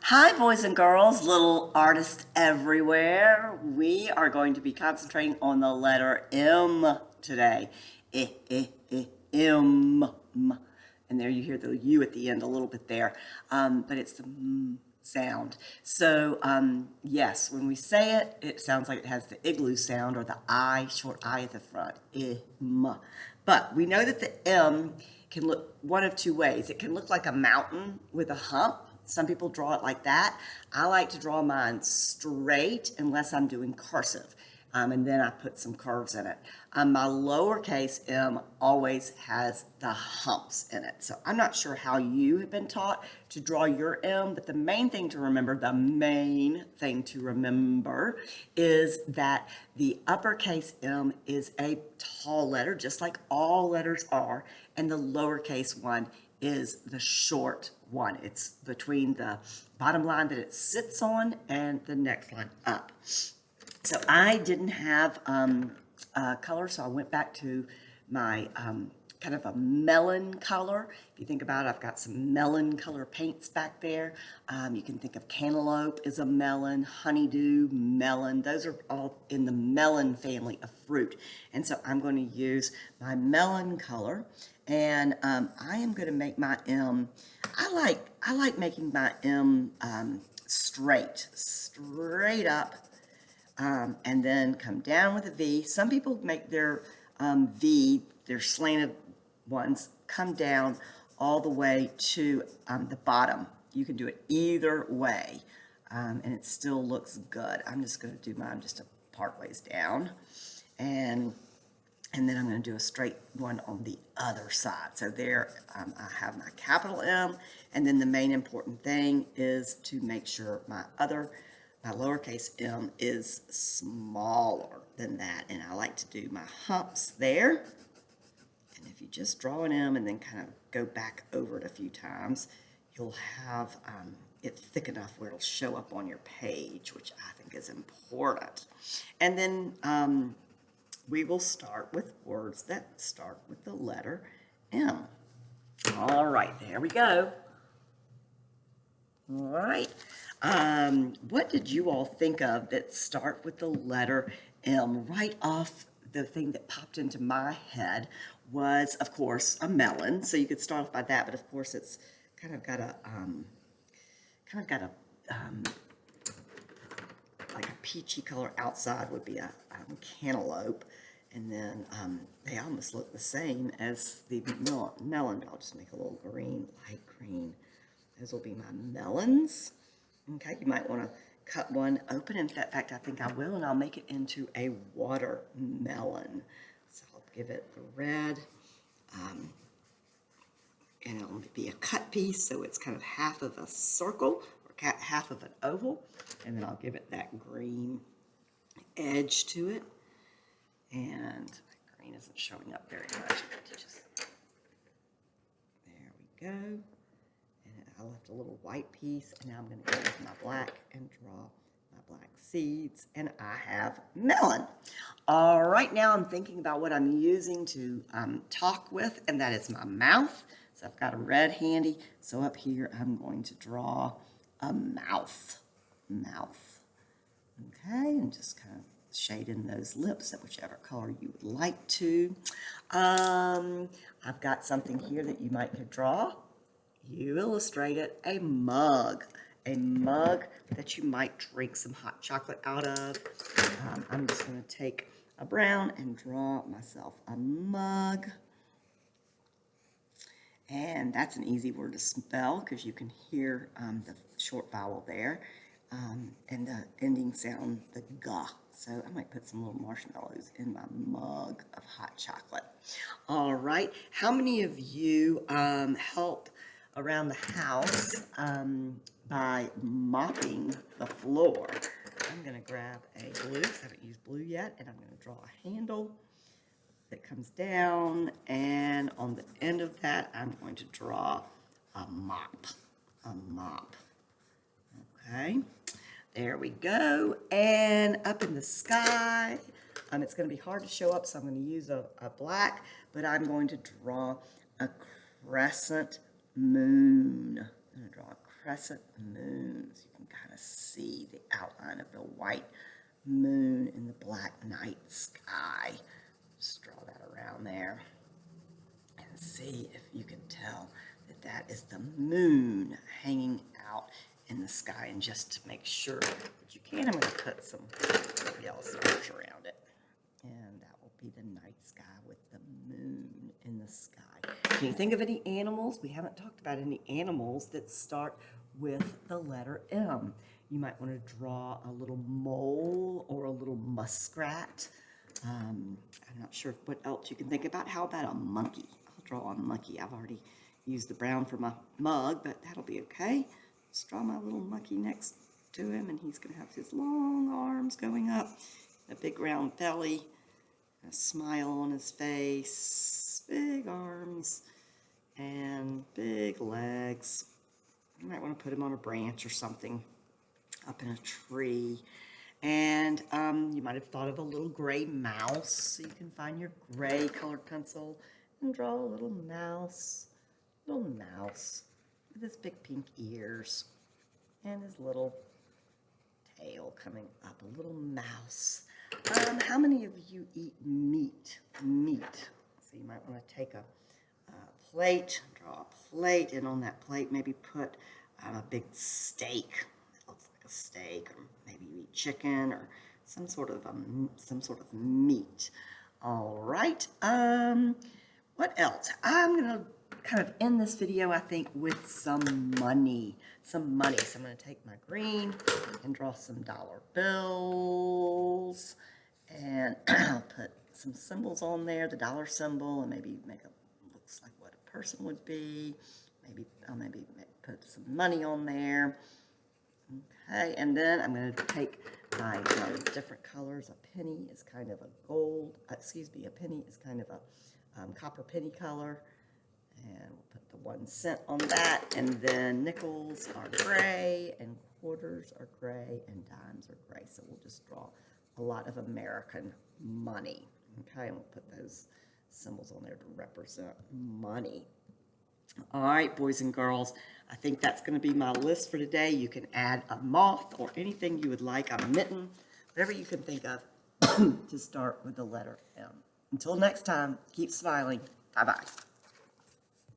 Hi, boys and girls, little artists everywhere. We are going to be concentrating on the letter M today. M. And there you hear the U at the end a little bit there, but it's the M sound. So, yes, when we say it, it sounds like it has the igloo sound or the I, short I at the front. M. But we know that the M can look one of two ways. It can look like a mountain with a hump. Some people draw it like that. I like to draw mine straight unless I'm doing cursive. And then I put some curves in it. My lowercase m always has the humps in it. So I'm not sure how you have been taught to draw your M, but the main thing to remember is that the uppercase M is a tall letter, just like all letters are, and the lowercase one is the short one. It's between the bottom line that it sits on and the next line up. So I didn't have color, so I went back to my kind of a melon color. If you think about it, I've got some melon color paints back there. You can think of cantaloupe is a melon, honeydew, melon. Those are all in the melon family of fruit. And so I'm going to use my melon color, and I am going to make my M. I like making my M straight up. And then come down with a V. Some people make their V, their slanted ones, come down all the way to the bottom. You can do it either way, and it still looks good. I'm just going to do mine just a part ways down, and then I'm going to do a straight one on the other side. So there I have my capital M, and then the main important thing is to make sure my lowercase m is smaller than that, and I like to do my humps there. And if you just draw an M and then kind of go back over it a few times, you'll have it thick enough where it'll show up on your page, which I think is important. And then we will start with words that start with the letter M. All right, there we go. All right. What did you all think of that start with the letter M? Right off, the thing that popped into my head was, of course, a melon. So you could start off by that, but of course it's kind of got a like a peachy color outside would be a cantaloupe, and then they almost look the same as the melon. But I'll just make a little green, light green. Those will be my melons. Okay, you might want to cut one open. In fact, I think I will, and I'll make it into a watermelon. So I'll give it the red, and it'll be a cut piece, so it's kind of half of a circle or half of an oval, and then I'll give it that green edge to it. And my green isn't showing up very much. There we go. I left a little white piece, and now I'm going to go with my black and draw my black seeds, and I have melon. All right, now I'm thinking about what I'm using to talk with, and that is my mouth. So I've got a red handy, so up here I'm going to draw a mouth. Okay, and just kind of shade in those lips at whichever color you would like to. I've got something here that you might could draw. You illustrate it, a mug that you might drink some hot chocolate out of. I'm just going to take a brown and draw myself a mug. And that's an easy word to spell because you can hear the short vowel there, and the ending sound, the G. So I might put some little marshmallows in my mug of hot chocolate. All right, how many of you help around the house by mopping the floor? I'm going to grab a glue, I haven't used glue yet, and I'm going to draw a handle that comes down, and on the end of that I'm going to draw a mop. Okay, there we go. And up in the sky, it's going to be hard to show up, so I'm going to use a black, but I'm going to draw a crescent moon. I'm going to draw a crescent moons. You can kind of see the outline of the white moon in the black night sky. Just draw that around there and see if you can tell that that is the moon hanging out in the sky. And just to make sure that you can, I'm going to put some yellow sparks around it. And that will be the night sky with the moon in the sky. Can you think of any animals? We haven't talked about any animals that start with the letter M. You might want to draw a little mole or a little muskrat. I'm not sure what else you can think about. How about a monkey? I'll draw a monkey. I've already used the brown for my mug, but that'll be okay. Just draw my little monkey next to him, and he's going to have his long arms going up, a big round belly, a smile on his face, big arms, and big legs. You might want to put him on a branch or something up in a tree. And you might have thought of a little gray mouse. So you can find your gray colored pencil and draw a little mouse with his big pink ears and his little tail coming up, a little mouse. How many of you eat meat? So you might want to take a plate, draw a plate, and on that plate maybe put a big steak. It looks like a steak, or maybe you eat chicken or some sort of meat. All right. What else? I'm gonna kind of end this video, I think, with some money. So I'm going to take my green and draw some dollar bills, and I'll put some symbols on there, the dollar symbol, and maybe make it looks like what a person would be. Maybe I'll put some money on there. Okay, and then I'm going to take my different colors. A penny is kind of a gold, a penny is kind of a copper penny color. And we'll put the 1 cent on that, and then nickels are gray, and quarters are gray, and dimes are gray. So we'll just draw a lot of American money. Okay, and we'll put those symbols on there to represent money. All right, boys and girls, I think that's going to be my list for today. You can add a moth or anything you would like, a mitten, whatever you can think of to start with the letter M. Until next time, keep smiling. Bye-bye.